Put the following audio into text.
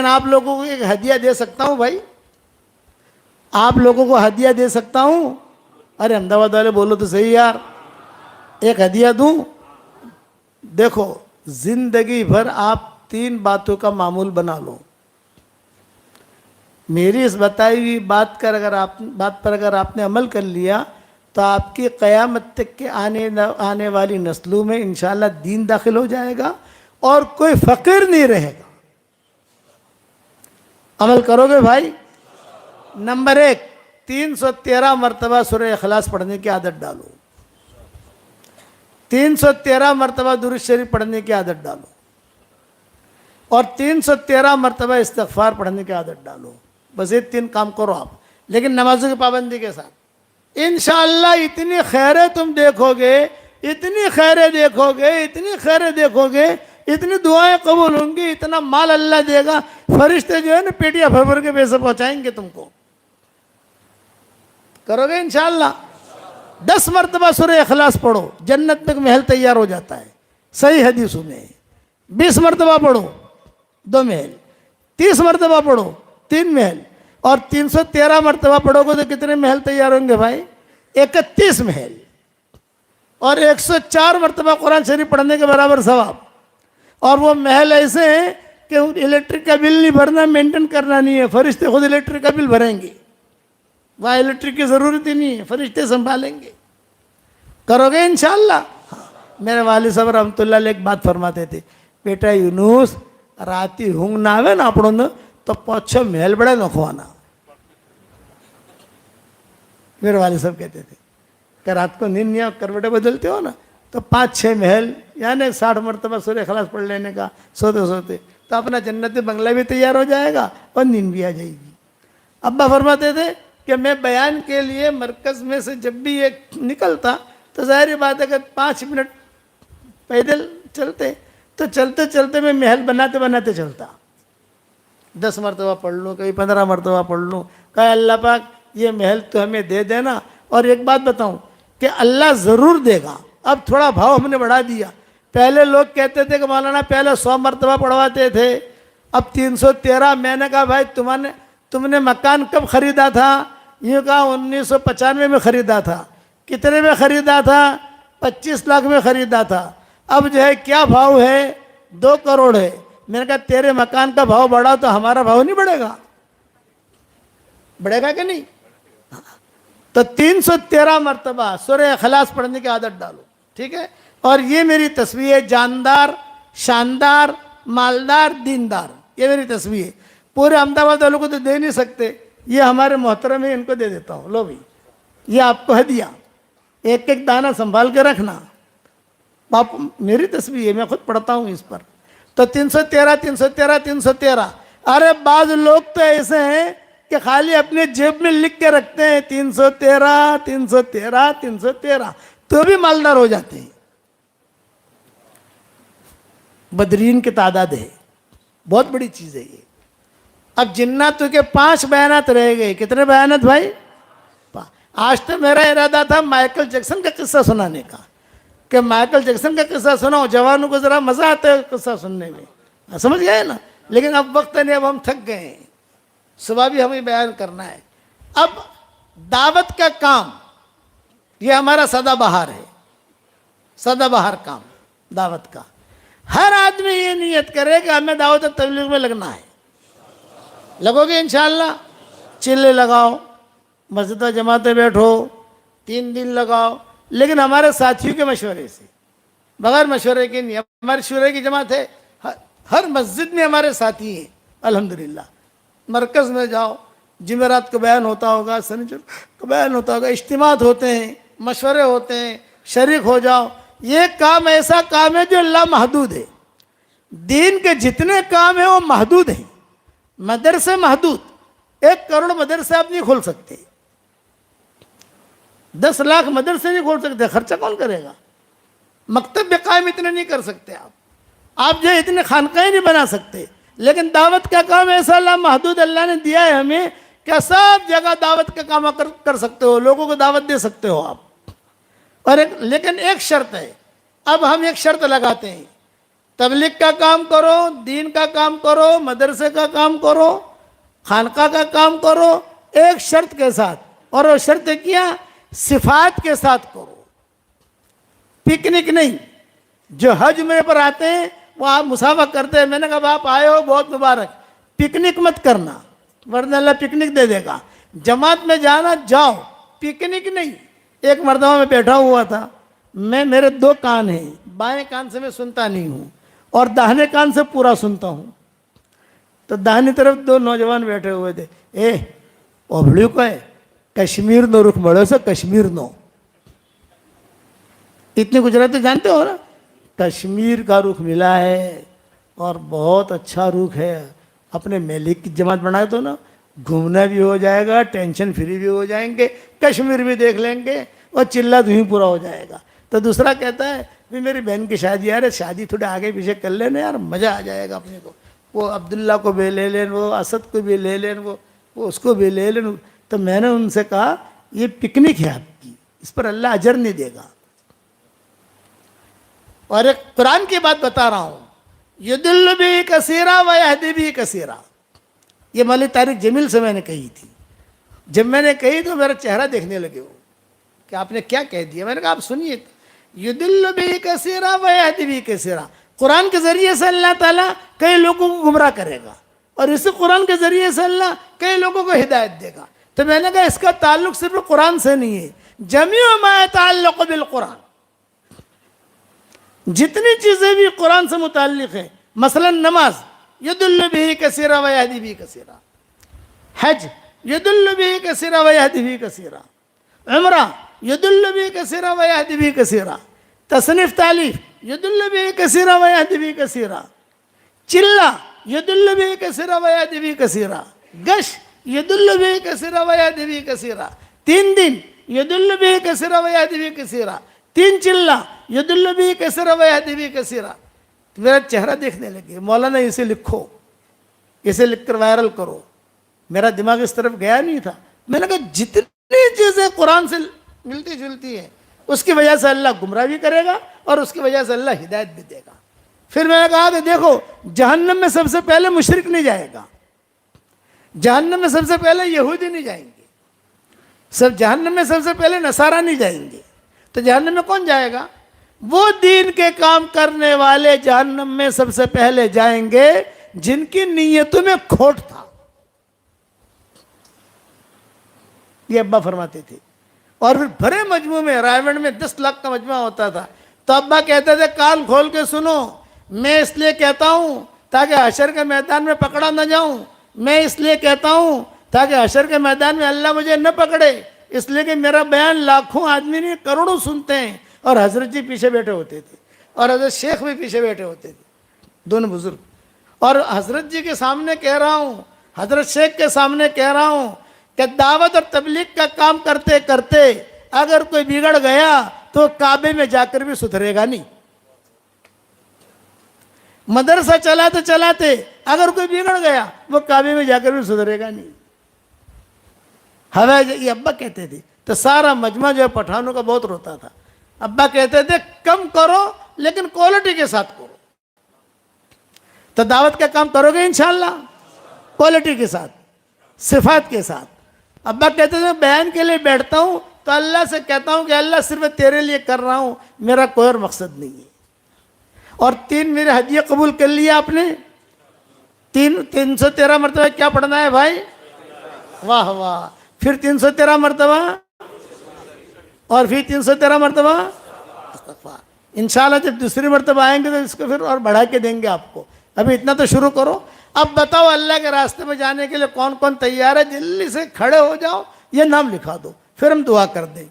لیکن آپ لوگوں کو ایک ہدیہ دے سکتا ہوں بھائی, آپ لوگوں کو ہدیہ دے سکتا ہوں. ارے احمدآباد والے بولو تو صحیح یار, ایک ہدیہ دوں. دیکھو زندگی بھر آپ 3 باتوں کا معمول بنا لو. میری اس بتائی ہوئی بات پر اگر آپ نے عمل کر لیا تو آپ کی قیامت تک کے آنے والی نسلوں میں انشاءاللہ دین داخل ہو جائے گا اور کوئی فقیر نہیں رہے گا. عمل کرو گے بھائی؟ نمبر 1, 313 مرتبہ سورہ اخلاص پڑھنے کی عادت ڈالو. 313 مرتبہ درود شریف پڑھنے کی عادت ڈالو اور 313 مرتبہ استغفار پڑھنے کی عادت ڈالو. بس یہ 3 کام کرو آپ, لیکن نمازوں کی پابندی کے ساتھ. انشاءاللہ اتنی خیریں تم دیکھو گے, اتنی خیریں دیکھو گے, اتنی خیریں دیکھو گے, اتنی دعائیں قبول ہوں گی, اتنا مال اللہ دے گا. فرشتے جو ہے نا پیٹیاں بھر بھر کے پیسے پہنچائیں گے تم کو. کرو گے انشاءاللہ؟ 10 مرتبہ سورہ اخلاص پڑھو, جنت میں محل تیار ہو جاتا ہے, صحیح حدیثوں میں. 20 مرتبہ پڑھو, 2 محل. 30 مرتبہ پڑھو, 3 محل. اور 313 مرتبہ پڑھو گے تو کتنے محل تیار ہوں گے بھائی؟ 31 محل. اور 104 مرتبہ قرآن شریف پڑھنے کے برابر ثواب. اور وہ محل ایسے ہیں کہ الیکٹرک کا بل نہیں بھرنا, مینٹین کرنا نہیں ہے, فرشتے خود الیکٹرک کا بل بھریں گے. وہاں الیکٹرک کی ضرورت ہی نہیں ہے, فرشتے سنبھالیں گے. کرو گے انشاءاللہ؟ میرے والد صاحب رحمۃ اللہ علیہ ایک بات فرماتے تھے, بیٹا یونس راتی ہونگ نہ آوے نا اپنوں نے تو 5-6 محل بڑے نکھوانا. میرے والد صاحب کہتے تھے کہ رات کو نیند نہیں کروٹیں بدلتے ہو نا تو 5-6 محل یعنی 60 مرتبہ سورہ اخلاص پڑھ لینے کا سوتے سوتے, تو اپنا جنتی بنگلہ بھی تیار ہو جائے گا اور نیند بھی آ جائے گی. ابا فرماتے تھے کہ میں بیان کے لیے مرکز میں سے جب بھی ایک نکلتا تو ظاہری بات ہے کہ 5 منٹ پیدل چلتے, تو چلتے چلتے میں محل بناتے بناتے چلتا. 10 مرتبہ پڑھ لوں, کبھی 15 مرتبہ پڑھ لوں. کہا اللہ پاک یہ محل تو ہمیں دے دینا. اور ایک بات بتاؤں کہ اللہ ضرور دے گا. اب تھوڑا بھاؤ ہم نے بڑھا دیا. پہلے لوگ کہتے تھے کہ مولانا پہلے 100 مرتبہ پڑھواتے تھے, اب 313. میں نے کہا بھائی تم نے مکان کب خریدا تھا؟ یہ کہا 1995 میں خریدا تھا. کتنے میں خریدا تھا؟ 25 لاکھ میں خریدا تھا. اب جو ہے کیا بھاؤ ہے؟ 2 کروڑ ہے. میں نے کہا تیرے مکان کا بھاؤ بڑھا تو ہمارا بھاؤ نہیں بڑھے گا؟ بڑھے گا کہ نہیں؟ تو 313 مرتبہ سورہ اخلاص پڑھنے کی عادت ڈالو, ٹھیک ہے؟ اور یہ میری تصویر ہے, جاندار, شاندار, مالدار, دیندار. یہ میری تصویر ہے. پورے احمدآباد والوں کو تو دے نہیں سکتے, یہ ہمارے محترم ہیں, ان کو دے دیتا ہوں. لو بھائی یہ آپ کو ہدیہ, ایک ایک دانہ سنبھال کے رکھنا. آپ میری تصویر ہے, میں خود پڑھتا ہوں اس پر. تو 313 313 313. ارے بعض لوگ تو ایسے ہیں کہ خالی اپنے جیب میں لکھ کے رکھتے ہیں 313 313 313, تو بھی مالدار ہو جاتے ہیں. بدرین کی تعداد ہے, بہت بڑی چیز ہے یہ. اب جناتوں کے 5 بیانات رہ گئے. کتنے بیانات بھائی؟ آج تو میرا ارادہ تھا مائیکل جیکسن کا قصہ سنانے کا, کہ مائیکل جیکسن کا قصہ سناؤ, جوانوں کو ذرا مزہ آتا ہے قصہ سننے میں, سمجھ گئے نا. لیکن اب وقت نہیں, اب ہم تھک گئے ہیں, صبح بھی ہمیں بیان کرنا ہے. اب دعوت کا کام یہ ہمارا سدا بہار ہے, سدا بہار کام دعوت کا. ہر آدمی یہ نیت کرے کہ ہمیں دعوت و تبلیغ میں لگنا ہے. لگو گے انشاءاللہ؟ چلے لگاؤ, مسجد و جماعتیں بیٹھو, 3 دن لگاؤ, لیکن ہمارے ساتھیوں کے مشورے سے, بغیر مشورے کے نہیں. ہماری شورے کی جماعت ہے, ہر مسجد میں ہمارے ساتھی ہیں الحمدللہ. مرکز میں جاؤ, جمعرات کو بیان ہوتا ہوگا, سنیچر کو بیان ہوتا ہوگا, اجتماعات ہوتے ہیں, مشورے ہوتے ہیں, شریک ہو جاؤ. یہ کام ایسا کام ہے جو لامحدود ہے. دین کے جتنے کام ہیں وہ محدود ہیں. مدرسے محدود, 1 کروڑ مدرسے آپ نہیں کھول سکتے, 10 لاکھ مدرسے نہیں کھول سکتے. خرچہ کون کرے گا؟ مکتب بھی قائم اتنے نہیں کر سکتے آپ جو اتنے خانقاہیں نہیں بنا سکتے. لیکن دعوت کا کام ایسا لامحدود اللہ نے دیا ہے ہمیں کہ سب جگہ دعوت کا کام کر سکتے ہو, لوگوں کو دعوت دے سکتے ہو آپ. اور لیکن ایک شرط ہے, اب ہم ایک شرط لگاتے ہیں तबलीग का काम करो, दीन का काम करो, मदरसे का काम करो, खानका का काम करो, एक शर्त के साथ, और वो शर्त क्या, सिफात के साथ करो, पिकनिक नहीं। जो हज में पर आते हैं वो आप मुसाफा करते हैं, मैंने कहा आप आए हो बहुत मुबारक, पिकनिक मत करना वरना अल्लाह पिकनिक दे देगा। जमात में जाना जाओ, पिकनिक नहीं। एक मर्तबा में बैठा हुआ था, मेरे 2 कान हैं, बाएं कान से मैं सुनता नहीं हूँ और दाहिने कान से पूरा सुनता हूँ। तो दाहिनी तरफ 2 नौजवान बैठे हुए थे, ओबड़ियों को है कश्मीर नो रुख बड़ो से कश्मीर नो, इतनी गुजराती जानते हो ना, कश्मीर का रुख मिला है और बहुत अच्छा रुख है। अपने मेलिक की जमात बनाए तो ना, घूमना भी हो जाएगा, टेंशन फ्री भी हो जाएंगे, कश्मीर भी देख लेंगे और चिल्ला धुई पूरा हो जाएगा। तो दूसरा कहता है भी मेरी बहन की शादी यार, शादी थोड़े आगे पीछे कर लेना यार, मज़ा आ जाएगा अपने को। वो अब्दुल्ला को भी ले लें, वो असद को भी ले लें, वो उसको भी ले लें। तो मैंने उनसे कहा ये पिकनिक है आपकी, इस पर अल्लाह अजर नहीं देगा। और एक कुरान की बात बता रहा हूँ, युदिल्लु भी कसीरा व यहदी भी कसीरा, ये मौलवी तारिक जमील से मैंने कही थी। जब मैंने कही तो मेरा चेहरा देखने लगे वो कि आपने क्या कह दिया। मैंने कहा आप सुनिए, युदिल्लु भी कसीरा व यहदी भी कसीरा, कुरान के ज़रिए से अल्लाह ताला कई लोगों को गुमराह करेगा और इसी कुरान के ज़रिए से अल्लाह कई लोगों को हिदायत देगा। तो मैंने कहा इसका ताल्लुक सिर्फ कुरान से नहीं है, जमीउ मा यतअल्लक़ु बिल कुरान, जितनी चीज़ें भी कुरान से मुताल्लिक़ है, मसलन नमाज युदिल्लु बिही कसीरा व यहदी बिही कसीरा, हज युदिल्लु बिही कसीरा व यहदी बिही कसीरा, उम्रा युदिल्लु बिही कसीरा व यहदी बिही कसीरा, तसनीफ़ तालीफ युदिल्लु बिही कसीरा व यहदी बिही कसीरा, चिल्ला युदिल्लु बिही कसीरा व यहदी बिही कसीरा, गश युदिल्लु बिही कसीरा व यहदी बिही कसीरा, 3 दिन युदिल्लु बिही कसीरा व यहदी बिही कसीरा, 3 चिल्ला युदिल्लु बिही कसीरा व यहदी बिही कसीरा। तो मेरा चेहरा देखने लगे, मौलाना इसे लिखो, इसे लिखकर वायरल करो। मेरा दिमाग इस तरफ गया नहीं था। मैंने कहा जितनी चीज़ें कुरान से मिलती जुलती हैं उसकी वजह से अल्लाह गुमराह भी करेगा और उसकी वजह से अल्लाह हिदायत भी देगा। फिर मैंने कहा कि देखो जहन्नम में सबसे पहले मुशरिक नहीं जाएगा, जहन्नम में सबसे पहले यहूदी नहीं जाएंगे, सब जहन्नम में सबसे पहले नसारा नहीं जाएंगे। तो जहन्नम में कौन जाएगा? वो दीन के काम करने वाले जहन्नम में सबसे पहले जाएंगे जिनकी नीयतों में खोट था। ये अब्बा फरमाते थे। और फिर भरे मजमू में, रायगढ़ में 10 लाख का मजमा होता था, तो अब्बा कहते थे कान खोल के सुनो, मैं इसलिए कहता हूँ ताकि हशर के मैदान में पकड़ा न जाऊं, मैं इसलिए कहता हूँ ताकि हशर के मैदान में अल्लाह मुझे न पकड़े, इसलिए कि मेरा बयान लाखों आदमी नहीं करोड़ों सुनते हैं। और हजरत जी पीछे बैठे होते थे और हजरत शेख भी पीछे बैठे होते थे, दोनों बुजुर्ग। और हजरत जी के सामने कह रहा हूँ, हजरत शेख के सामने कह रहा हूँ कि दावत और तबलीग का काम करते करते अगर कोई बिगड़ गया तो काबे में जाकर भी सुधरेगा नहीं। मदरसा चलाते चलाते अगर कोई बिगड़ गया वो काबे में जाकर भी सुधरेगा नहीं। हवा ये अब्बा कहते थे। तो सारा मजमा जो है पठानों का बहुत रोता था। अब्बा कहते थे कम करो लेकिन क्वालिटी के साथ करो। तो दावत का काम करोगे इंशाल्लाह क्वालिटी के साथ, सिफात के साथ। अब्बा कहते थे बयान के लिए बैठता हूँ तो अल्लाह से कहता हूँ कि अल्लाह सिर्फ तेरे लिए कर रहा हूँ, मेरा कोई और मकसद नहीं है। और 3 मेरे हदिया कबूल कर लिया आपने। 313 मरतबा क्या पढ़ना है भाई? वाह वाह। फिर 313 मरतबा और फिर 313 मरतबा इंशाल्लाह। जब दूसरी मरतबा आएंगे तो इसको फिर और बढ़ा के देंगे आपको। अभी इतना तो शुरू करो। अब बताओ अल्लाह के रास्ते में जाने के लिए कौन कौन तैयार है? जल्दी से खड़े हो जाओ, ये नाम लिखा दो, फिर हम दुआ कर दें।